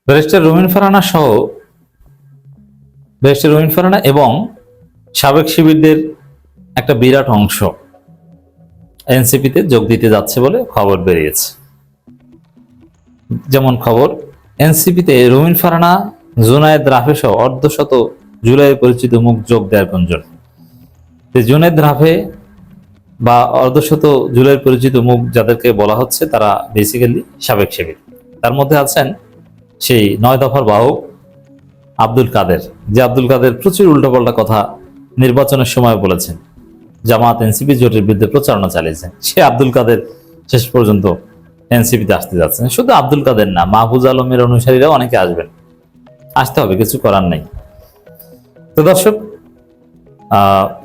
Barrister রুমিন ফারহানা সহ barrister রুমিন ফারহানা এবং সাবেক শিবিরদের একটা বিরাট অংশ এনসিপিতে যোগ দিতে যাচ্ছে বলে খবর বেরিয়েছে। যেমন খবর, এনসিপিতে রুমিন ফারহানা, জুনায়েদ রাফে সহ অর্ধশত জুলাইয়ের পরিচিত মুখ যোগ দেওয়ার গুঞ্জন। জুনায়েদ রাফে বা অর্ধশত জুলাইয়ের পরিচিত মুখ যাদেরকে বলা হচ্ছে তারা বেসিক্যালি সাবেক শিবির। তার মধ্যে আছেন সেই 9 দফার বাহক আব্দুল কাদের, যে আব্দুল কাদের প্রচুর উল্টোপাল্টা কথা নির্বাচনের সময় বলেছেন, জামাত এনসিপি জোটের বিরুদ্ধে প্রচারণা চালিয়েছেন। সে আব্দুল কাদের শেষ পর্যন্ত এনসিপিতে আসতে যাচ্ছেন। শুধু আব্দুল কাদের না, মাহফুজ আলমের অনুসারীরাও অনেকে আসবেন, আসতে হবে, কিছু করার নেই। তো দর্শক,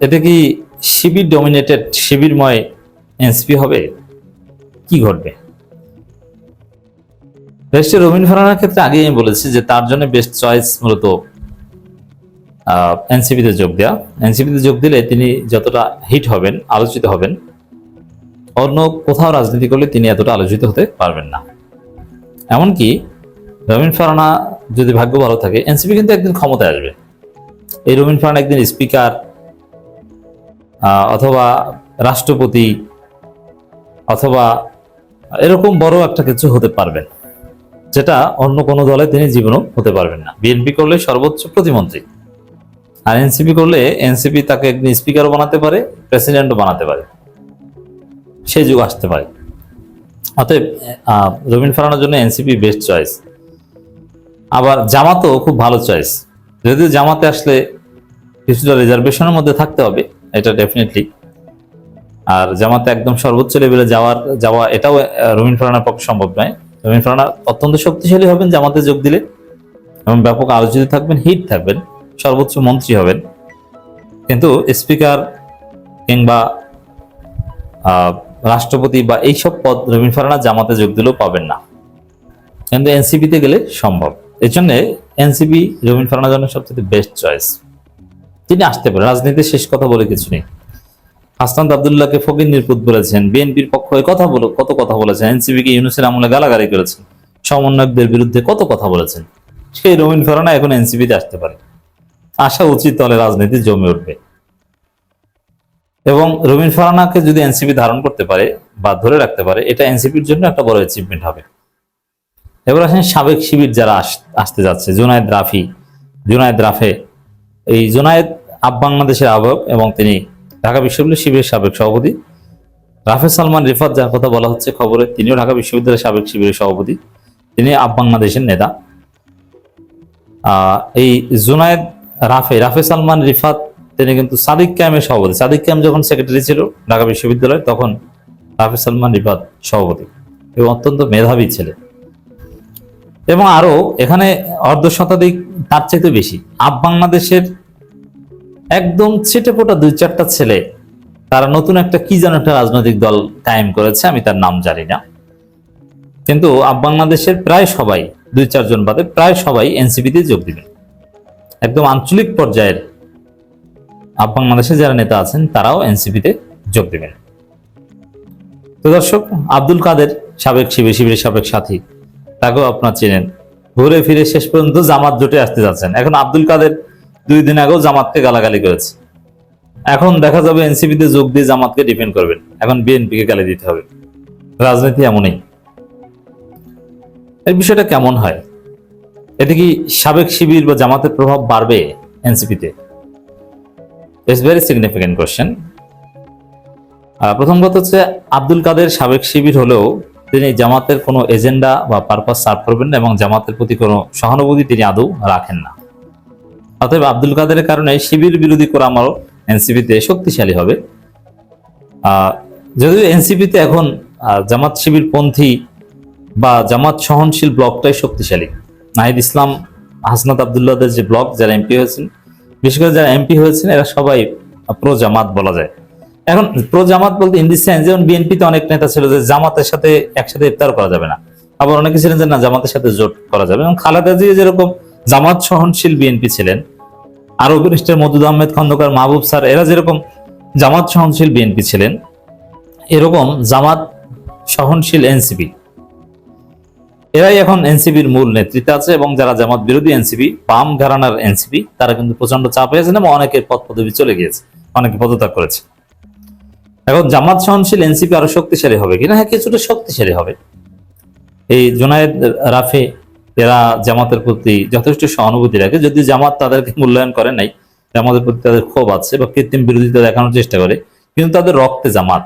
এটা কি শিবির ডমিনেটেড, শিবিরময় এনসিপি হবে? কি ঘটবে? ব্যারিস্টার রুমিন ফারহানার ক্ষেত্রে আগেই আমি বলেছি যে তার জন্য বেস্ট চয়েস মূলত এনসিপিতে যোগ দেওয়া। এনসিপিতে যোগ দিলে তিনি যতটা হিট হবেন, আলোচিত হবেন, অন্য কোথাও রাজনীতি করলে তিনি এতটা আলোচিত হতে পারবেন না। এমনকি রুমিন ফারহানা যদি ভাগ্য ভালো থাকে, এনসিপি কিন্তু একদিন ক্ষমতায় আসবে। এই রুমিন ফারহানা একদিন স্পিকার অথবা রাষ্ট্রপতি অথবা এরকম বড় একটা কিছু হতে পারবেন, যেটা অন্য কোনো দলে তিনি জীবনও হতে পারবেন না। বিএনপি করলে সর্বোচ্চ প্রতিমন্ত্রী, আর এনসিপি করলে এনসিপি তাকে একদিন স্পিকারও বানাতে পারে, প্রেসিডেন্টও বানাতে পারে, সেই যুগ আসতে পারে। অতএব রুমিন ফারহানার জন্য এনসিপি বেস্ট চয়েস। আবার জামাতও খুব ভালো চয়েস, যদিও জামাতে আসলে কিছুটা রিজার্ভেশনের মধ্যে থাকতে হবে, এটা ডেফিনেটলি। আর জামাতে একদম সর্বোচ্চ লেভেলে যাওয়া এটাও রুমিন ফারহানার পক্ষে সম্ভব নয়। রুমিন ফারহানা অত্যন্ত শক্তিশালী হবেন জামাতে যোগ দিলে, এবং ব্যাপক আলোচিত থাকবেন, হিট থাকবেন, সর্বোচ্চ মন্ত্রী হবেন, কিন্তু স্পিকার কিংবা রাষ্ট্রপতি বা এইসব পদ রুমিন ফারহানা জামাতে যোগ দিলেও পাবেন না। কিন্তু এনসিপিতে গেলে সম্ভব। এই জন্য এনসিপি রুমিন ফারহানার জন্য সবচেয়ে বেস্ট চয়েস। তিনি আসতে পারেন, রাজনীতির শেষ কথা বলে কিছু নেই। হাসনাত আব্দুল্লাহকে ফকির নির্পুত বলেছেন, বিএনপির পক্ষ হয়ে কত কথা বলেছেন, এনসিপিকে ইউনূসের আমলে গালাগালি করেছেন, সমন্বয়কদের বিরুদ্ধে কত কথা বলেছেন। সেই রুমিন ফারহানা এখন এনসিপিতে আসতে পারে, আসা উচিত, তাহলে রাজনীতি জমে উঠবে। এবং রুমিন ফারহানাকে যদি এনসিপি ধারণ করতে পারে বা ধরে রাখতে পারে, এটা এনসিপির জন্য একটা বড় অ্যাচিভমেন্ট হবে। এবার আসেন সাবেক শিবির যারা আসতে যাচ্ছে, জুনায়েদ রাফে। এই জুনায়েদ বাংলাদেশের আহ্বায়ক এবং তিনি ঢাকা বিশ্ববিদ্যালয় শিবিরের সাবেক সভাপতি। রাফে সালমান রিফাত, যার কথা বলা হচ্ছে খবরে, তিনিও ঢাকা বিশ্ববিদ্যালয়ের সাবেক শিবিরের সভাপতি, তিনি বাংলাদেশের নেতা। এই জুনায়েদ রাফে সালমান রিফাত, তিনি কিন্তু সাদিক ক্যাম্পের সভাপতি। সাদিক ক্যাম্প যখন সেক্রেটারি ছিল ঢাকা বিশ্ববিদ্যালয়, তখন রাফে সালমান রিফাত সভাপতি, এবং অত্যন্ত মেধাবী ছেলে। এবং আরো এখানে অর্ধশতাধিক, তার চাইতে বেশি বাংলাদেশের একদম ছিটেফোঁটা 2-4টা ছেলে, তারা নতুন একটা কি যেন একটা রাজনৈতিক দল কায়েম করেছে, আমি তার নাম জানি না, কিন্তু বাংলাদেশের প্রায় সবাই, 2-4 জন বাদে প্রায় সবাই এনসিপিতে যোগ দিবেন। একদম আঞ্চলিক পর্যায়ের বাংলাদেশে যারা নেতা আছেন তারাও এনসিপিতে যোগ দিবেন। তো দর্শক, আব্দুল কাদের সাবেক শিবিরের সাবেক সাথী, তাকেও আপনার চেনেন, ঘুরে ফিরে শেষ পর্যন্ত জামাত জোটে আসতে যাচ্ছেন। এখন আব্দুল কাদের 2 দিন আগেও জামাতকে গালাগালি করেছে, এখন দেখা যাবে এনসিপিতে যোগ দিয়ে জামাতকে ডিফেন্ড করবেন, এখন বিএনপিকে গালি দিতে হবে। রাজনীতি এমনই। এই বিষয়টা কেমন হয়? এতে কি সাবেক শিবির বা জামাতের প্রভাব বাড়বে এনসিপিতে? It's very significant question. প্রথম কথা হচ্ছে, আব্দুল কাদের সাবেক শিবির হলেও তিনি জামাতের কোনো এজেন্ডা বা পারপাস সার্ভ করবেন না, এবং জামাতের প্রতি কোনো সহানুভূতি তিনি আদৌ রাখেন না। অতএব আব্দুল কাদের কারণে শিবির বিরোধী কোরামও এনসিপিতে শক্তিশালী হবে। যদিও এনসিপিতে এখন জামাত শিবির পন্থী বা জামাত সহনশীল ব্লকটাই শক্তিশালী। নাহিদ ইসলাম, হাসনাত আব্দুল্লাহদের যে ব্লক, যারা এমপি হয়েছেন, বিশেষ করে যারা এমপি হয়েছেন, এরা সবাই প্রো জামাত বলা যায়। এখন প্রো জামাত বলতে ইন দি সেন্স, যেমন বিএনপিতে অনেক নেতা ছিল যে জামাতের সাথে একসাথে ইফতার করা যাবে না, আবার অনেকে ছিলেন যে না, জামাতের সাথে জোট করা যাবে। এবং খালেদা জিয়া যেরকম জামাত সহনশীল বিএনপি ছিলেন, আরো ব্যারিস্টার মওদুদ আহমেদ খন্দকার, মাহবুব স্যার, এরা যেরকম জামাত সহনশীল বিএনপি ছিলেন, এরকম জামাত সহনশীল এনসিপি। এরাই এখন এনসিপির মূল নেতৃত্বে আছে, এবং যারা জামাত বিরোধী এনসিপি, বাম ঘরানার এনসিপি, তারা কিন্তু প্রচন্ড চাপ হয়েছেন এবং অনেকের পদ পদবি চলে গিয়েছে, অনেকে পদত্যাগ করেছে। এখন জামাত সহনশীল এনসিপি আরো শক্তিশালী হবে কিনা? হ্যাঁ, কিছুটা শক্তিশালী হবে। এই জুনায়েদ, রাফি এরা জামাতের প্রতি যথেষ্ট সহানুভূতি রাখে, যদি জামাত তাদেরকে মূল্যায়ন করে নাই, জামাতের প্রতি তাদের ক্ষোভ আছে বা কৃত্রিম বিরোধিতা দেখানোর চেষ্টা করে, কিন্তু তাদের রক্তে জামাত।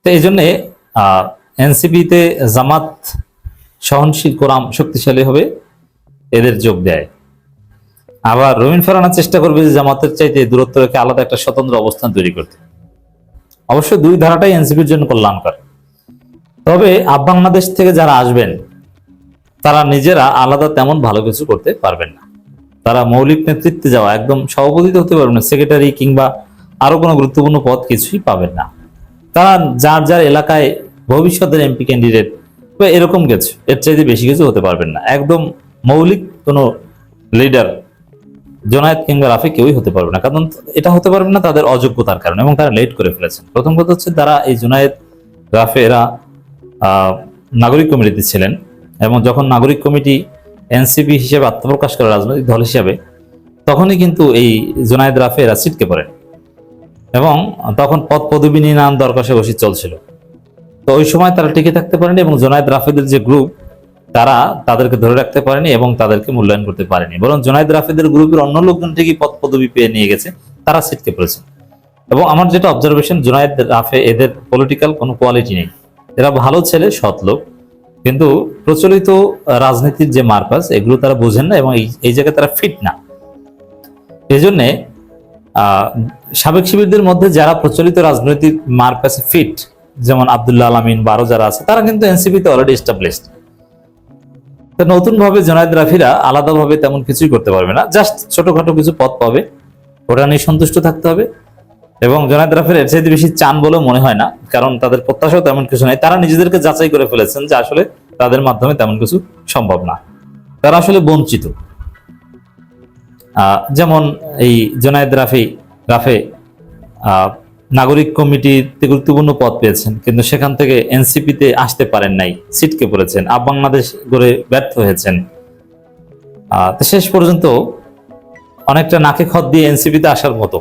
তো এই জন্যে এনসিপিতে জামাত সহনশীল, কোরআন শক্তিশালী হবে, এদের যোগ দেয়। আবার রবিন ফারহানা চেষ্টা করবে যে জামাতের চাইতে দূরত্ব রেখে আলাদা একটা স্বতন্ত্র অবস্থান তৈরি করতে। অবশ্য দুই ধারাটাই এনসিপির জন্য কল্যাণকর। তবে বাংলাদেশ থেকে যারা আসবেন তারা নিজেরা আলাদা তেমন ভালো কিছু করতে পারবেন না। তারা মৌলিক নেতৃত্বে যাওয়া, একদম সভাপতিতে হতে পারবেন না, সেক্রেটারি কিংবা আরো কোনো গুরুত্বপূর্ণ পদ কিছুই পাবেন না। তারা যার যার এলাকায় ভবিষ্যতের এমপি ক্যান্ডিডেট বা এরকম কিছু, এর চাইতে বেশি কিছু হতে পারবেন না। একদম মৌলিক কোনো লিডার জোনায়েদ কিংবা রাফি কেউই হতে পারবে না। কারণ এটা হতে পারবে না তাদের অযোগ্যতার কারণে, এবং তারা লেট করে ফেলেছেন। প্রথম কথা হচ্ছে, তারা এই জোনায়েদ, রাফি এরা নাগরিক কমিটিতে ছিলেন, এবং যখন নাগরিক কমিটি এনসিপি হিসেবে আত্মপ্রকাশ করে রাজনৈতিক দল হিসেবে, তখনই কিন্তু এই জোনায়েদ, রাফি এরা ছিটকে পড়েন, এবং তখন পদ পদবি নিয়ে নানান দর কষাকষি চলছিল। তো ওই সময় তারা টিকে থাকতে পারেনি, এবং জোনায়েদ রাফিদের যে গ্রুপ, তারা তাদেরকে ধরে রাখতে পারেনি এবং তাদেরকে মূল্যায়ন করতে পারেনি। বরং জোনায়েদ রাফিদের গ্রুপের অন্য লোকজন ঠিকই পদ পদবি পেয়ে নিয়ে গেছে, তারা ছিটকে পড়েছে। এবং আমার যেটা অবজারভেশন, জোনায়েদ, রাফি এদের পলিটিক্যাল কোনো কোয়ালিটি নেই। এরা ভালো ছেলে, সৎ লোক, কিন্তু প্রচলিত রাজনীতির যে মার্কাস, এগুলো তারা বোঝেন না, এবং এই জায়গায় তারা ফিট না। এই জন্যে সাবেক শিবিরদের মধ্যে যারা প্রচলিত রাজনৈতিক মার্কাসে ফিট, যেমন আব্দুল্লাহ আলামিন বা আরো যারা আছে, তারা কিন্তু এনসিপিতে অলরেডি এস্টাবলিশড। নতুন ভাবে জোনায়েদ, রাফিরা আলাদাভাবে তেমন কিছুই করতে পারবে না, জাস্ট ছোটখাটো কিছু পদ পাবে, ওটা নিয়ে সন্তুষ্ট থাকতে হবে। এবং জোনায়েদ, রাফির এর চাইতে বেশি চান বলেও মনে হয় না, কারণ তাদের প্রত্যাশাও তেমন কিছু নাই। তারা নিজেদেরকে যাচাই করে ফেলেছেন যে আসলে তাদের মাধ্যমে তেমন কিছু সম্ভব না, তারা আসলে বঞ্চিত। যেমন এই জোনায়েদ, রাফি নাগরিক কমিটিতে গুরুত্বপূর্ণ পদ পেয়েছেন, কিন্তু সেখান থেকে এনসিপিতে আসতে পারেন নাই, ছিটকে পড়েছেন, বাংলাদেশ গড়ে ব্যর্থ হয়েছেন। তো শেষ পর্যন্ত অনেকটা নাকে খত দিয়ে এনসিপিতে আসার মতো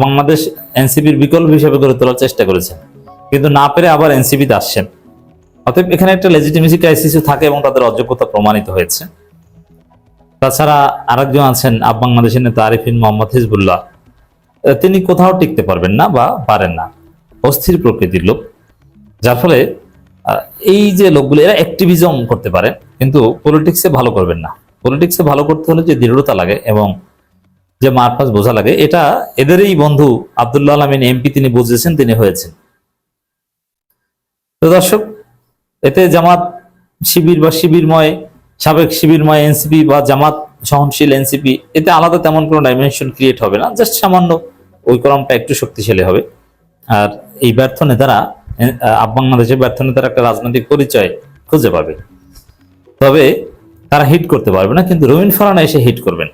বাংলাদেশ এনসিপির বিকল্প হিসেবে গড়ে তোলার চেষ্টা করেছেন, কিন্তু না পেরে আবার এনসিপিতে আসছেন। অতএব এখানে একটা লেজিটিমেসি ক্রাইসিসও থাকে, এবং তাদের অযোগ্যতা প্রমাণিত হয়েছে। তাছাড়া আরেকজন আছেন বাংলাদেশের নেতা আরিফিন মোহাম্মদ হিজবুল্লাহ, তিনি কোথাও টিকতে পারবেন না বা পারেন না, অস্থির প্রকৃতির লোক। যার ফলে এই যে লোকগুলো, এরা অ্যাক্টিভিজম করতে পারে, কিন্তু পলিটিক্সে ভালো করবেন না। পলিটিক্সে ভালো করতে হলে যে দৃঢ়তা লাগে এবং যে মারপাস বোঝা লাগে, এটা এদেরই বন্ধু আব্দুল্লাহ আলামিন এমপি, তিনি বুঝেছেন, তিনি হয়েছেন। তো দর্শক, এতে জামাত শিবির বা শিবিরময়, সাবেক শিবিরময় এনসিপি বা জামাত সহনশীল এনসিপি, এতে আলাদা তেমন কোনো ডাইমেনশন ক্রিয়েট হবে না, জাস্ট সামান্য ওই কলমটা একটু শক্তিশালী হবে। আর এই ব্যর্থ নেতারা, বাংলাদেশের ব্যর্থ নেতারা একটা রাজনৈতিক পরিচয় খুঁজে পাবে। তবে তারা হিট করতে পারবে না, কিন্তু রবিন ফারহানা এসে হিট করবেন।